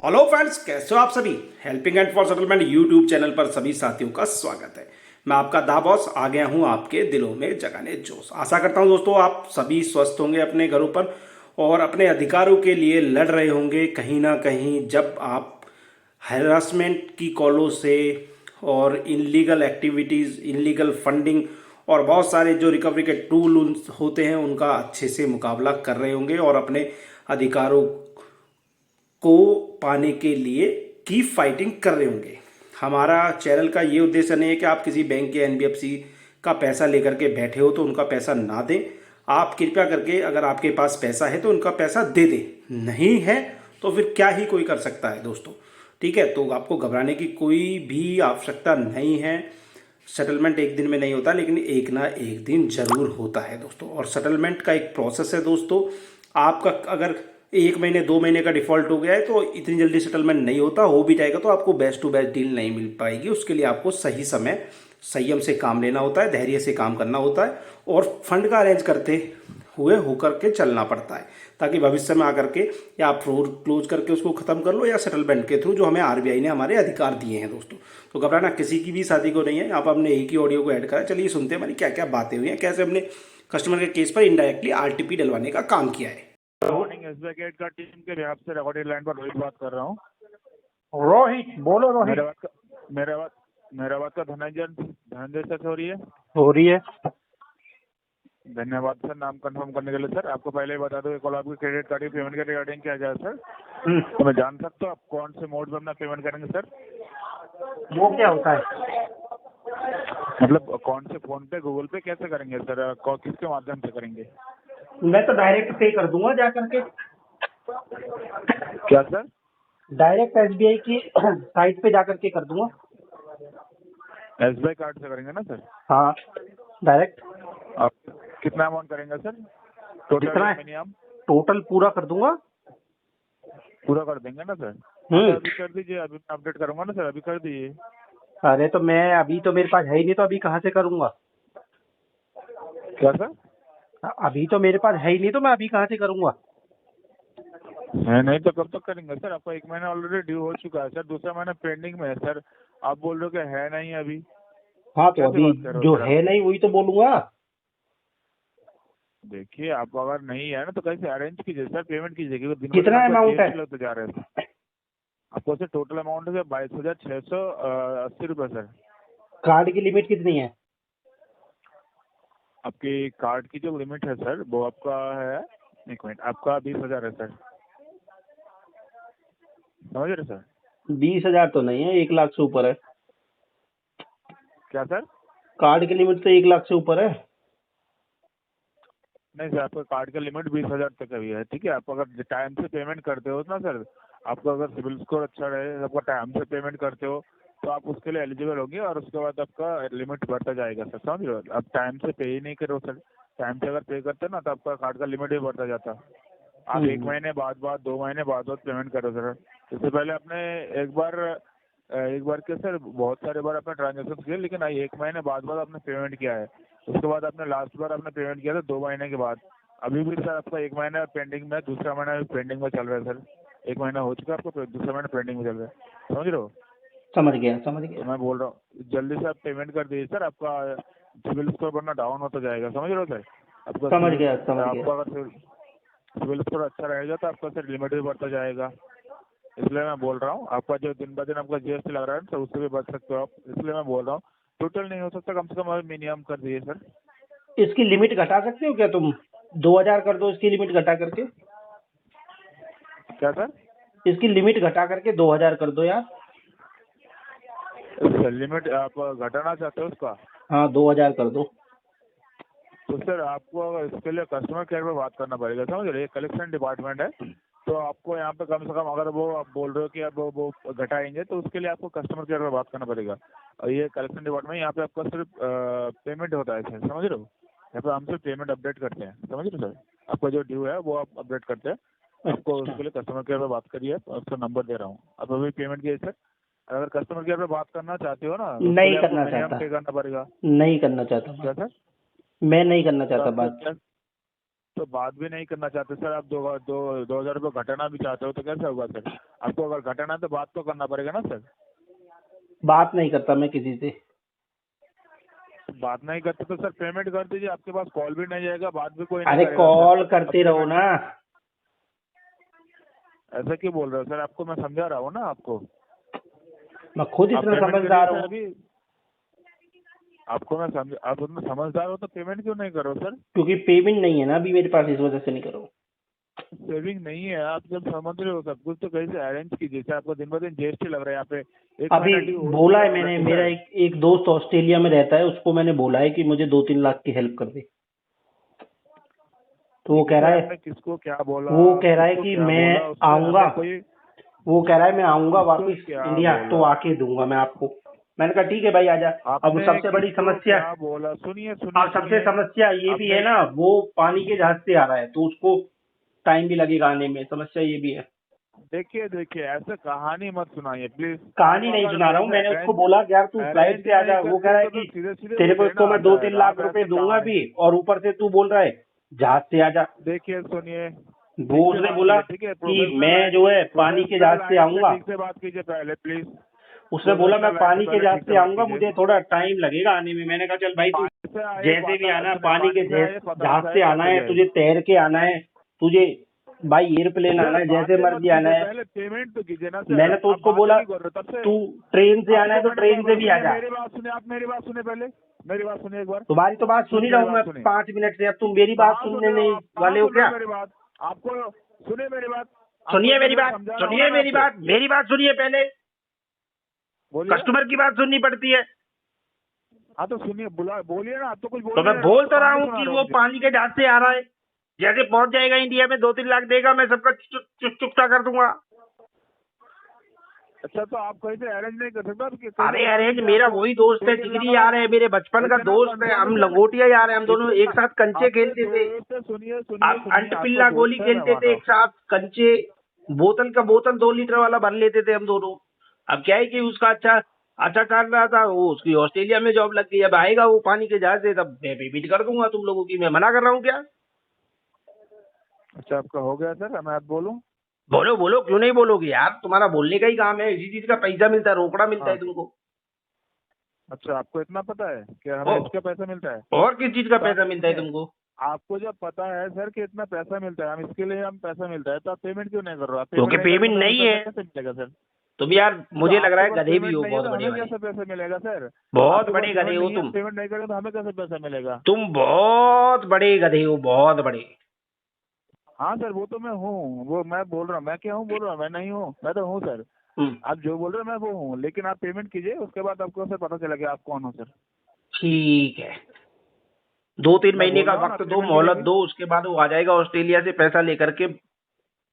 Hello friends, कैसे हो आप सभी। Helping and for settlement YouTube channel पर सभी साथियों का स्वागत है। मैं आपका दा बॉस आ गया हूं आपके दिलों में जगाने जोश। आशा करता हूं दोस्तों आप सभी स्वस्थ होंगे अपने घरों पर और अपने अधिकारों के लिए लड़ रहे होंगे। कहीं ना कहीं जब आप हैरासमेंट की कॉलों से और इनलीगल एक्टिविटीज़, इनलीगल फंडिंग और बहुत सारे जो रिकवरी के टूल होते हैं उनका अच्छे से मुकाबला कर रहे होंगे और अपने अधिकारों को पाने के लिए की फाइटिंग कर रहे होंगे। हमारा चैनल का ये उद्देश्य नहीं है कि आप किसी बैंक या एनबीएफसी का पैसा लेकर के बैठे हो तो उनका पैसा ना दें। आप कृपया करके अगर आपके पास पैसा है तो उनका पैसा दे दें, नहीं है तो फिर क्या ही कोई कर सकता है दोस्तों। ठीक है, तो आपको घबराने की कोई भी आवश्यकता नहीं है। सेटलमेंट एक दिन में नहीं होता, लेकिन एक ना एक दिन जरूर होता है दोस्तों। और सेटलमेंट का एक प्रोसेस है दोस्तों। आपका अगर 1 महीने 2 महीने का डिफॉल्ट हो गया है तो इतनी जल्दी सेटलमेंट नहीं होता। हो भी जाएगा तो आपको बेस्ट टू बेस्ट डील नहीं मिल पाएगी। उसके लिए आपको सही समय संयम से काम लेना होता है, धैर्य से काम करना होता है और फंड का अरेंज करते हुए होकर के चलना पड़ता है, ताकि भविष्य में आकर के या आप फ्लोर क्लोज करके उसको खत्म कर लो या सेटलमेंट के थ्रू, जो हमें आरबीआई ने हमारे अधिकार दिए हैं दोस्तों। तो घबराना किसी की भी शादी को नहीं है। आप अपने एक ही ऑडियो को ऐड करा। चलिए सुनते हैं हमारी क्या क्या बातें हुई हैं, कैसे हमने कस्टमर के केस पर इनडायरेक्टली आरटीपी डलवाने का काम किया है। Morning SBI credit card team के बिहाफ से रिकॉर्डेड लाइन पर रोहित बात कर रहा हूँ। रोहित बोलो रोहित। मेरा बात का धनंजय सर हो रही है। हो रही है। धन्यवाद सर नाम कंफर्म करने के लिए। सर आपको पहले ही बता दो कॉल आपकी क्रेडिट कार्ड की पेमेंट के रिगार्डिंग क्या जाए सर। तो मैं जान सकता हूँ आप कौन से मोड में अपना पेमेंट करेंगे सर। वो क्या होता है? मतलब कौन से फोन पे गूगल पे कैसे करेंगे सर, किसके माध्यम से करेंगे? मैं तो डायरेक्ट पे कर दूंगा जा करके। क्या सर? डायरेक्ट एसबीआई की साइट पे जा करके कर दूंगा। एसबीआई कार्ड से करेंगे ना सर? हाँ, डायरेक्ट। आप कितना अमाउंट करेंगे सर टोटल? जितना है मिनिमम टोटल पूरा कर दूंगा। पूरा कर देंगे ना सर? तो अभी कर दीजिए, अभी मैं अपडेट करूंगा ना सर, अभी कर दीजिए। अरे तो मैं अभी तो मेरे पास है ही नहीं, तो अभी कहाँ से करूंगा? क्या सर? अभी तो मेरे पास है ही नहीं, तो मैं अभी कहाँ से करूंगा? है नहीं तो कब तक करेंगे सर? आपका 1 महीना ऑलरेडी ड्यू हो चुका है सर, दूसरा महीना पेंडिंग में है सर। आप बोल रहे हो कि है नहीं अभी। हाँ, तो कैसे अभी बात कर रहे हो जो सर है आप? नहीं वही तो बोलूंगा। देखिए आप अगर नहीं है ना तो कैसे अरेंज कीजिए सर, पेमेंट कीजिए, क्योंकि दिन ब दिन कितना आपका अमाउंट है? जीएसटी लगते जा रहे हैं सर। आपको सर टोटल अमाउंट है 22,680 रुपये सर। कार्ड की लिमिट कितनी है? आपकी कार्ड की जो लिमिट है सर वो आपका है, 1 मिनट, आपका 20,000 है सर, समझ रहे सर? 20,000 तो नहीं है, 1 लाख से ऊपर है। क्या सर? कार्ड की लिमिट तो 1 लाख से ऊपर है। नहीं सर, आपका कार्ड का लिमिट 20,000 तक अभी है, ठीक है। आप अगर टाइम से पेमेंट करते हो ना सर, आपका अगर सिविल स्कोर अच्छा रहे, आपका टाइम से पेमेंट करते हो तो आप उसके लिए एलिजिबल होंगे और उसके बाद आपका लिमिट बढ़ता जाएगा सर, समझ रहे हो? आप टाइम से पे ही नहीं करो सर। टाइम से अगर पे करते ना तो आपका कार्ड का लिमिट भी बढ़ता जाता। आप 1 महीने बाद 2 महीने बाद पेमेंट करो सर। इससे पहले आपने एक बार क्या सर, बहुत सारे बार आपने ट्रांजेक्शन किए, लेकिन 1 महीने बाद आपने पेमेंट किया है। उसके बाद आपने लास्ट बार आपने पेमेंट किया था 2 महीने के बाद। अभी भी सर आपका 1 महीना पेंडिंग में, दूसरा महीना भी पेंडिंग में चल रहा है सर। 1 महीना हो चुका है आपको, दूसरा महीना पेंडिंग में चल रहा है, समझ रहे हो? समझ गया समझ तो गया। मैं बोल रहा हूँ जल्दी से आप पेमेंट कर दीजिए सर, आपका सिविल स्कोर वरना डाउन होता जाएगा, समझ रहे हो सर? आपका समझ गया आपका अगर सिविल स्कोर अच्छा रहेगा तो आपका सर लिमिट भी बढ़ता जाएगा। इसलिए मैं बोल रहा हूँ, आपका जो दिन ब दिन आपका जीएसटी लग रहा है तो उससे भी बच सकते हो आप, इसलिए मैं बोल रहा हूँ। टोटल नहीं हो सकता, कम से कम मिनिमम कर दीजिए सर। इसकी लिमिट घटा सकते हो क्या तुम? 2,000 कर दो इसकी लिमिट घटा करके। क्या सर? इसकी लिमिट घटा करके 2,000 कर दो यार। लिमिट आप घटाना चाहते हो उसका? हाँ, 2,000 कर दो। तो सर आपको इसके लिए कस्टमर केयर में बात करना पड़ेगा, समझ रहे? कलेक्शन डिपार्टमेंट है, तो आपको यहाँ पे कम से कम, अगर वो आप बोल रहे हो कि अब वो घटाएंगे तो उसके लिए आपको कस्टमर केयर में बात करना पड़ेगा। और ये कलेक्शन डिपार्टमेंट, यहाँ पे आपका सिर्फ पेमेंट होता है सर, समझ रहे हो? यहाँ पे हम सिर्फ पेमेंट अपडेट करते हैं, समझ रहे हो सर? आपका जो ड्यू है वो आप अपडेट करते हैं। आपको उसके लिए कस्टमर केयर में बात करिए, उसका नंबर दे रहा हूँ, आप अभी पेमेंट कीजिए सर। अगर कस्टमर केयर में बात करना चाहते हो ना तो उसके नहीं लिए आपको करना मिनिमम चाहता। पे करना पड़ेगा। नहीं करना चाहता क्या बात। सर? मैं नहीं करना तो चाहता आपको बात। क्या, तो बात भी नहीं करना चाहते सर, आप 2,000 रुपये घटाना भी चाहते हो तो कैसे होगा सर? आपको अगर घटाना है तो बात तो करना पड़ेगा ना सर। बात नहीं करता मैं किसी से। बात नहीं करते तो सर पेमेंट कर दीजिए, आपके पास कॉल भी नहीं जाएगा, बात भी कोई नहीं अरे करेगा कॉल सर। करते रहो ना। ऐसा क्यों बोल रहे हो सर? आपको मैं समझा रहा हूँ ना आपको। मैं खुद आप इतना पेमेंट समझदार करिए सर हूँ। अभी। आपको मैं समझ, आप उतना समझदार हो तो पेमेंट क्यों नहीं करो सर? क्योंकि पेमेंट नहीं है ना अभी मेरे पास, इस वजह से नहीं करो। सेविंग नहीं है, आप जब समझ रहे हो सब कुछ तो कैसे अरेंज कीजिए सर। आपको दिन ब दिन जीएसटी लग रहा है यहाँ पे। एक अभी महीना ड्यू हो बोला गया है मैंने, सर। मेरा एक दोस्त ऑस्ट्रेलिया में रहता है, उसको मैंने बोला है कि मुझे 2-3 लाख की हेल्प कर दे। तो वो ठीक है कह रहा सर, है आपने किसको क्या बोला? वो कह रहा है किसको कि क्या मैं बोला उससे आऊंगा। हमें कोई। वो कह रहा है मैं आऊंगा किसको वापस क्या इंडिया तो बोला? आके दूंगा मैं आपको। मैंने कहा ठीक है भाई आजा। अब आपने सबसे बड़ी किसको समस्या, क्या बोला? सुनिए सुनिए अब सबसे सुनिए। समस्या ये भी है आपने ना, वो पानी के जहाज से आ रहा है तो उसको टाइम भी लगेगा आने में, समस्या ये भी है। देखिए देखिए, ऐसे कहानी मत सुनाइए प्लीज। कहानी आप नहीं अगर सुना रहा हूँ, पैसे मैंने उसको अरेंज बोला कि यार तू फ्लाइट अरेंज से आ नहीं जा। वो कह करते रहा है तो कि सीधे सीधे तेरे मुझे को देना इसको मैं आता 2-3 है। लाख आप रुपए ऐसे दूंगा कहानी। भी, और ऊपर से तू बोल रहा है जहाज से आ जा। देखिए सुनिए, वो ठीक से उसने बात बोला कीजिए, ठीक है? कि मैं जो है पानी के जहाज प्रोफेशनल से लाइन से आऊंगा। ठीक से बात कीजिए पहले प्लीज। उसने बोला मैं प्रोफेशनल लाइन से पानी के पहले जहाज ठीक से से बात आऊंगा, कीजिए। मुझे थोड़ा टाइम लगेगा आने में। मैंने कहा चल भाई तू पानी से आए जैसे भी आना है, सुने, पानी के पानी से आए पता जहाज है से आना कैसे है, जाए। तुझे तैर के आना है, तुझे भाई एयरप्लेन आना सर है, जैसे बातें मत मर्जी आना कीजिए, है। पहले पेमेंट तो कीजिए ना सर। मैंने तो आप उसको बातें बोला नहीं कर रहे तब से। तू ट्रेन से आना है आपको तो मैंने ट्रेन से भी आ सुनिए, जा। मेरी बात सुनिए, आप मेरी बात सुनिए पहले। मेरी बात सुनिए एक बार। तुम्हारी तो बात सुन प्लीज ही रहा मेरी हूँ मैं बात सुनिए। 5 मिनट से, अब तुम मेरी बात कहाँ सुन सुनने रहे हो नहीं आप? कहाँ वाले हो सुन रहे क्या? हो मेरी बात? आपको सुनिए मेरी बात। आपको सुनिए इतना मेरी देर बात, समझा रहा हूँ ना सुनिए मैं मेरी आपको। बात, मेरी बात सुनिए पहले। बोलिए। कस्टमर की बात सुननी पड़ती है। हाँ तो सुनिए, बुला बोलिए ना। आप तो कुछ बोल तो नहीं मैं रहे हो, बोल आप तो रहा कहानी हूँ सुना कि रहे हो वो मुझे। पानी के जहाज से आ रहा है, जैसे पहुंच जाएगा इंडिया में 2-3 लाख देगा, मैं सबका चुपता कर दूंगा। अच्छा तो आप कहीं से अरेंज नहीं कर सकते? आप कहीं अरे से अरेंज, कि मेरा आपको वही दोस्त है, 2-3 लाख जिगरी का यार है, मेरे बचपन का इतना दोस्त है, हम कंफर्मेशन। लंगोटिया यार है, हम दोनों एक इतना साथ कंचे आपके खेलते थे। दोस्त है। सुनिए सुनिए हम सुनिए, आपका अंटपिल्ला गोली दोस्त है, मैं खेलते मान थे रहा एक हूँ। साथ, कंचे बोतल का बोतल 2 लीटर वाला भर लेते थे हम दोनों। अब क्या है कि उसका अच्छा अच्छा चल रहा था, वो उसकी ऑस्ट्रेलिया में जॉब लग गई। अब आएगा वो पानी के जहाज से, तब मैं पेमेंट कर दूंगा तुम लोगों की। मैं मना कर रहा हूँ क्या? अच्छा आपका हो गया सर, मैं आप बोलूँ? बोलो बोलो, क्यों नहीं बोलोगे यार? तुम्हारा बोलने का ही काम है, इसी चीज का पैसा मिलता है, रोकड़ा मिलता है हाँ। तुमको। अच्छा आपको इतना पता है कि ओ, हमें इसका पैसा मिलता है? और किस चीज का तो आप पैसा मिलता है सुनिए, तुमको? आपको जब पता है सर कि इतना पैसा मिलता है, हम इसके लिए हम पैसा मिलता है, तो आप पेमेंट क्यों नहीं कर रहे हो? आप क्योंकि पेमेंट नहीं करेंगे पेमेंट तो हमें नहीं पैसा है कैसे मिलेगा सर? तुम यार, तो मुझे लग रहा आपके है पास गधे भी पेमेंट हो नहीं है बहुत तो बड़े हमें भाई। कैसे पैसा मिलेगा सर? बहुत आपके पास बड़े गधे पेमेंट हो नहीं है, तुम। पेमेंट नहीं करेंगे तो हमें कैसे पैसा मिलेगा? तुम बहुत बड़े गधे हो, बहुत बड़े। हाँ सर वो तो मैं हूँ, वो मैं बोल रहा हूँ। मैं क्या हूँ बोल रहा हूँ? मैं नहीं हूँ, मैं तो हूँ सर। हम्म, आप जो बोल रहे हो मैं वो हूँ, लेकिन आप पेमेंट कीजिए, उसके बाद आपको सर पता चलेगा आप कौन हो सर। ठीक है। 2-3 मैं महीने बोल का रहा हूँ ना, वक्त दो, पेमेंट कीजिए मोहलत अभी। दो, उसके बाद वो आ जाएगा ऑस्ट्रेलिया से पैसा लेकर के,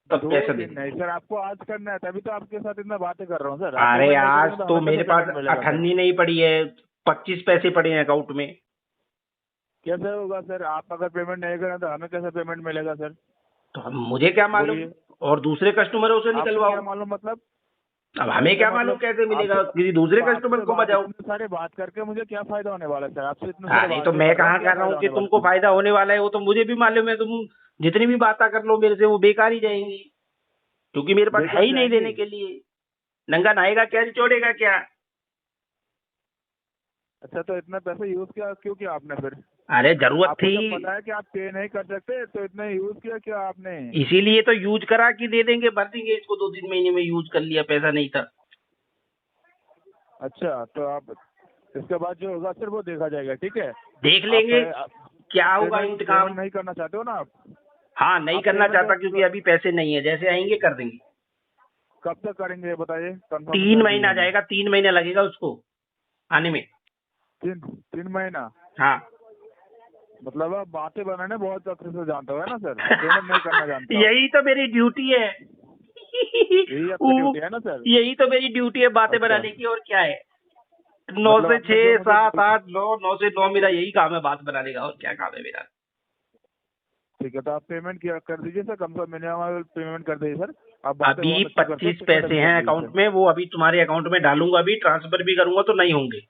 तब 2 पैसा दे दिन नहीं देंगे। सर, आपको आज करना है, तभी तो आपके साथ इतना बातें कर रहा हूँ सर। आप अरे पेमेंट नहीं आज करेंगे तो तो हमें मेरे कैसे पास पेमेंट मिलेगा सर? अठन्नी नहीं पड़ी है, 25 पैसे पड़े हैं अकाउंट में। कैसे होगा सर? आप अगर पेमेंट नहीं करें तो हमें कैसे पेमेंट मिलेगा सर? तो मुझे क्या मालूम? बोलिए। और दूसरे कस्टमरों से आपको निकलवाओ। क्या मालूम मतलब? अब हमें कैसे क्या मालूम मतलब? कैसे मिलेगा? आपसे किसी दूसरे तो कस्टमर आपसे को बात, बजाओ। इतने सारे बात करके मुझे क्या फायदा होने वाला है सर? आपसे इतने सारे अरे तो बातें मैं कर रहा हूँ, कहाँ क्या कर रहा हूँ फायदा कि होने वाला तुमको है मुझे? फायदा होने वाला है, वो तो मुझे भी मालूम है। तुम जितनी भी बातें कर लो मेरे से, वो बेकार ही जाएंगी, क्योंकि मेरे पास है बेकार ही नहीं जाएंगी? देने के लिए। नंगा नहाएगा क्या, निचोड़ेगा क्या? अच्छा तो इतना पैसा यूज क्यों किया आपने फिर? अरे जरूरत आपको थी, जब पता है कि आप पे नहीं कर सकते तो इतना यूज किया क्या आपने? इसीलिए तो यूज करा कि दे देंगे, भर देंगे इसको। 2-3 महीने में यूज कर लिया, पैसा नहीं था। अच्छा तो आप इसके बाद जो होगा सर वो देखा जाएगा, ठीक है? देख लेंगे आप क्या होगा पेमेंट इंतकाम। नहीं करना चाहते हो ना आप? हाँ, नहीं आप करना पेमेंट चाहता क्योंकि अभी पैसे नहीं है, जैसे आएंगे कर देंगे। कब तक करेंगे ये बताइए, कंफर्म 3 कर दीजिए महीना हमें। जाएगा, 3 महीना लगेगा उसको आने में। 3 महीना? हाँ। मतलब आप बातें बनाने बहुत अच्छे से जानते हो है ना सर, पेमेंट नहीं करना जानते हो? यही तो मेरी ड्यूटी है। यही आपकी ड्यूटी है ना सर? यही तो मेरी ड्यूटी है, बातें अच्छा बनाने की, और क्या है? 9 मतलब से आपने जो 6, मुझे 7, 8, 9, 9 से 9 मेरा यही काम है, बात बनाने का, और क्या काम है मेरा? ठीक है तो आप पेमेंट किया कर दीजिए सर, कम से कम मिनिमम पेमेंट कर दीजिए सर। आप बातें अभी बहुत अच्छी करते हो, 25 टिकट पैसे भी कर हैं दीजिए अकाउंट सर। में, वो अभी तुम्हारे अकाउंट में डालूंगा, अभी ट्रांसफर भी करूंगा तो नहीं होंगे।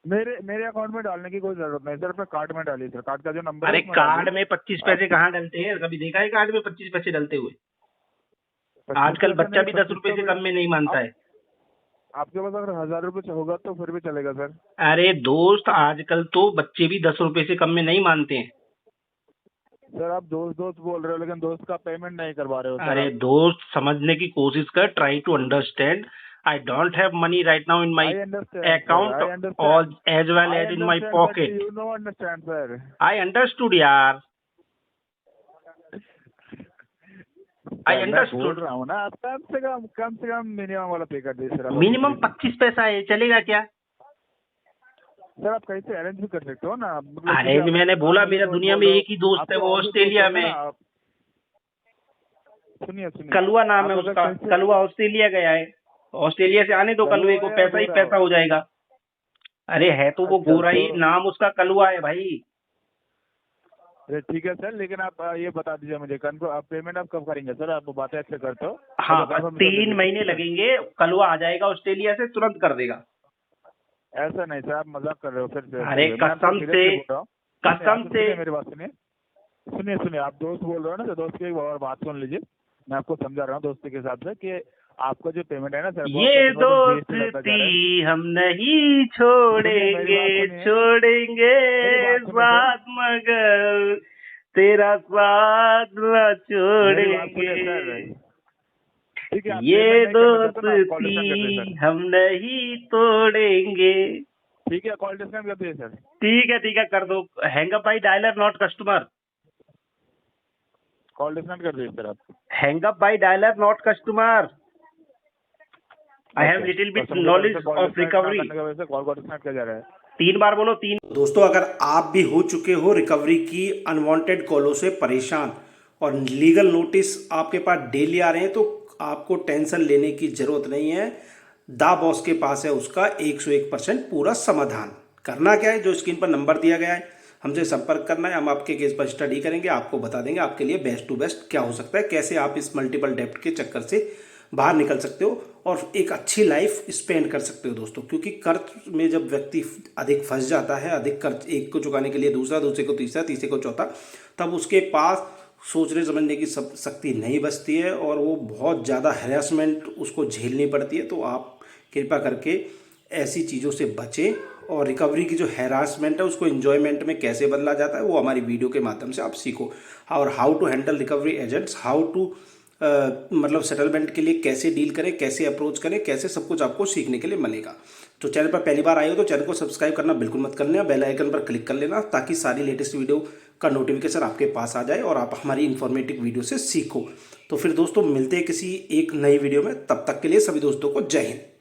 मेरे अकाउंट में डालने की कोई जरूरत नहीं सर, अपने कार्ड में डालिए सर, कार्ड का जो नंबर अरे है उसमें डालिए। कार्ड में 25 पैसे कहाँ डलते हैं? कभी देखा है कार्ड में 25 पैसे डलते हुए? 25 आजकल पैसे बच्चा नहीं, भी 10 25 रुपए से तो कम में नहीं मानता है। आपके पास अगर 1000 रुपये होगा तो फिर भी चलेगा सर। अरे दोस्त, आजकल तो बच्चे भी 10 रुपए से कम में नहीं मानते हैं। सर आप दोस्त दोस्त बोल रहे हो, लेकिन दोस्त का पेमेंट नहीं करवा रहे हो सर अरे आप। दोस्त, समझने की कोशिश कर, try to understand. I don't have money right now in my I understand, sir. I account understand. or as well I as in my understand, but pocket. you don't understand, sir. I understood यार, I sir, मैं बोल understood। रहा हूँ ना, आप कम से कम minimum वाला पे कर दीजिए सर। आप मिनिमम अपनी 25 पैसा है, चलेगा क्या? सर आप कहीं से अरेंज भी कर सकते हो ना, मतलब अरे जैसे आप- मैंने बोला आप मेरा दोस्त दुनिया बोल में रहे हो, एक ही दोस्त है, आपके वो और भी दोस्त ऑस्ट्रेलिया होंगे में। ना, सुनिए कलुआ नाम है आप अगर उसका, कहीं से- कलुआ ऑस्ट्रेलिया गया है। ऑस्ट्रेलिया से आने दो कलुए को, कलुआ या पैसा ही गोरा? पैसा हो जाएगा। अरे है तो वो अच्छा, गोरा ही, तो- नाम उसका कलुआ है भाई। अरे ठीक है सर, लेकिन आप ये बता दीजिए मुझे आप पेमेंट आप कब करेंगे सर? आप बातें अच्छे करते हो। हाँ, तो confirm कर 3 दीजिए। महीने लगेंगे। कलुआ आ जाएगा ऑस्ट्रेलिया से, तुरंत कर देगा। ऐसा नहीं सर, आप मजाक कर रहे हो फिर से। अरे मैं आपको कसम seriously से- बोल रहा हूँ। कसम से। सुनिए मेरी बात सुनिए, आप दोस्त बोल रहे हो ना, तो दोस्त की एक और बात सुन लीजिए। मैं आपको समझा रहा हूँ दोस्ती के हिसाब से कि आपको जो पेमेंट है ना सर, वो ये 50% GST लगता जा रहा है। दोस्ती हम नहीं छोड़ेंगे, सुनिए। छोड़ेंगे मेरी बात सुनिए साथ, मगर तेरा साथ न मेरी बात सुनिए छोड़ेंगे। सर। ठीक है, आप ये payment नहीं करना चाहते ना, आप call disconnect कर दीजिए दोस्ती सर। हम नहीं तोड़ेंगे। ठीक है, कॉल डिस्कनेक्ट कर दीजिए सर। ठीक है, कर दो। Hang up by dialer not customer. Call disconnect कर दीजिए सर आप। Hang up by dialer not customer. I have little bit knowledge of recovery. Call को डिस्कनेक्ट किया जा रहा है। 3 बार बोलो, 3। दोस्तों, अगर आप भी हो चुके हो रिकवरी की अनवांटेड कॉलों से परेशान और लीगल नोटिस आपके पास डेली आ रहे हैं, तो आपको टेंशन लेने की ज़रूरत नहीं है। दा बॉस के पास है उसका 101% पूरा समाधान। करना क्या है, जो स्क्रीन पर नंबर दिया गया है, हमसे संपर्क करना है। हम आपके केस पर स्टडी करेंगे, आपको बता देंगे आपके लिए बेस्ट टू बेस्ट क्या हो सकता है, कैसे आप इस मल्टीपल डेप्ट के चक्कर से बाहर निकल सकते हो और एक अच्छी लाइफ स्पेंड कर सकते हो दोस्तों। क्योंकि कर्ज में जब व्यक्ति अधिक फंस जाता है, अधिक कर्ज एक को चुकाने के लिए दूसरा, दूसरे को तीसरा, तीसरे को चौथा, तब उसके पास सोचने समझने की शक्ति नहीं बचती है और वो बहुत ज़्यादा हैरेसमेंट उसको झेलनी पड़ती है। तो आप कृपा करके ऐसी चीज़ों से बचें और रिकवरी की जो हैरासमेंट है उसको एंजॉयमेंट में कैसे बदला जाता है, वो हमारी वीडियो के माध्यम से आप सीखो। और how to handle recovery agents, how to मतलब सेटलमेंट के लिए कैसे डील करें, कैसे अप्रोच करें, कैसे सब कुछ आपको सीखने के लिए मिलेगा। तो चैनल पर पहली बार आए हो तो चैनल को सब्सक्राइब करना बिल्कुल मत कर लेना, बेल आइकन पर क्लिक कर लेना, ताकि सारी लेटेस्ट वीडियो का नोटिफिकेशन आपके पास आ जाए और आप हमारी इन्फॉर्मेटिव वीडियो से सीखो। तो फिर दोस्तों मिलते हैं किसी एक नई वीडियो में, तब तक के लिए सभी दोस्तों को जय हिंद।